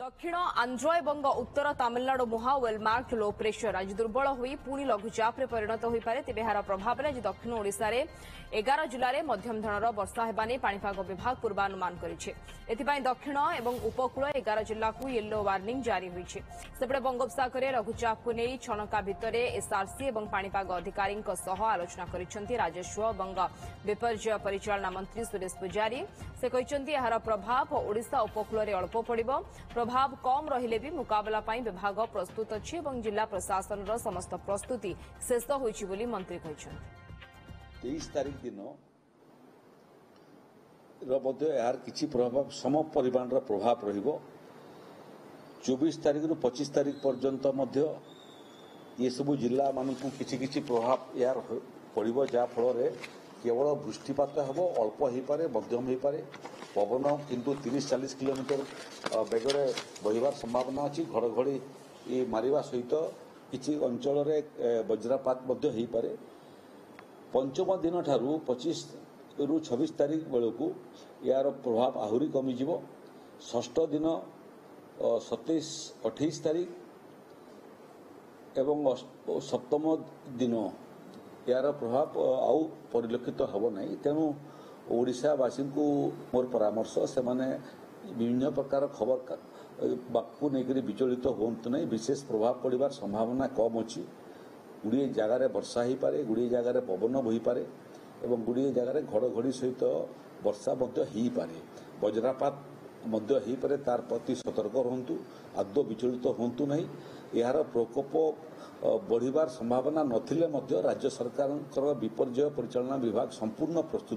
दक्षिण आंध्र एवं उत्तर तमिलनाडु मुहा वेलमार्क लो प्रेशर आज दुर्बल होई पुणी लघुचाप परिणत हो पारे तेज यार प्रभाव आज दक्षिण ओडिशा रे 11 जिले में मध्यम धरणर वर्षा हेबा नै पाणीपाग विभाग पूर्वानुमान करिछि। एथिपाई दक्षिण एवं उपकूल 11 जिला को येलो वार्निंग जारी होइछि। सेपटे बंगोपसागर लघुचाप को नहीं छणका भितर एसआरसी और पाणीपाग अधिकारी आलोचना करिसेंति राजस्व और विपर्यय परिचालना मंत्री सुरेश पुजारी। से कहिसेंति यार प्रभाव ओडिशा उपकूल रे अल्प पड़िबो, प्रभाव कम रहिले भी मुकाबला पाई विभाग प्रस्तुत अछि और जिला प्रशासन समस्त प्रस्तुति शेष होइछि बोली मंत्री कहिसेंति। 23 तारीख दिन यार किछि प्रभाव सम परिमाण प्रभाव रहिबो। 24 तारीख रु 25 तारीख पर्यंत ये सबु जिला मानकु किछि प्रभाव यार पड़िबो, जा फल रे केवल वृष्टिपात हेबो, अल्प हो पारे, मध्यम हो पारे। पवन किंतु 30-40 किलोमीटर बेगरे बहिबार संभावना अछि। घड़घड़ी मारिबा सहित किछि अंचल रे वज्रपात मध्य हो पारे। पंचम दिन ठारू 25 रु 26 तारीख बेलू यार प्रभाव आहुरी कमी जीवो। षष्ठ दिन 27-28 तारीख एवं सप्तम दिन यार प्रभाव आउ परिलक्षित हब नहीं। तेणु ओडिशावासी को मोर परामर्श से माने विभिन्न प्रकार खबर बाकू नहीं विचलित होंतु नहीं। विशेष प्रभाव पड़िबार संभावना कम अच्छी। गुड़िए जगार वर्षा हो पारे, गुड़िए जगार पवन बही पारे एवं गुड़िए जगार घड़घड़ी सहित वर्षा हो पारे, वज्रपात हो पारे। तार प्रति सतर्क रहंतु, आदौ विचलित होंतु नहीं। यार प्रकोप बढ़िबार संभावना नथिले मध्य राज्य सरकार विपर्यय परिचालना विभाग संपूर्ण प्रस्तुत।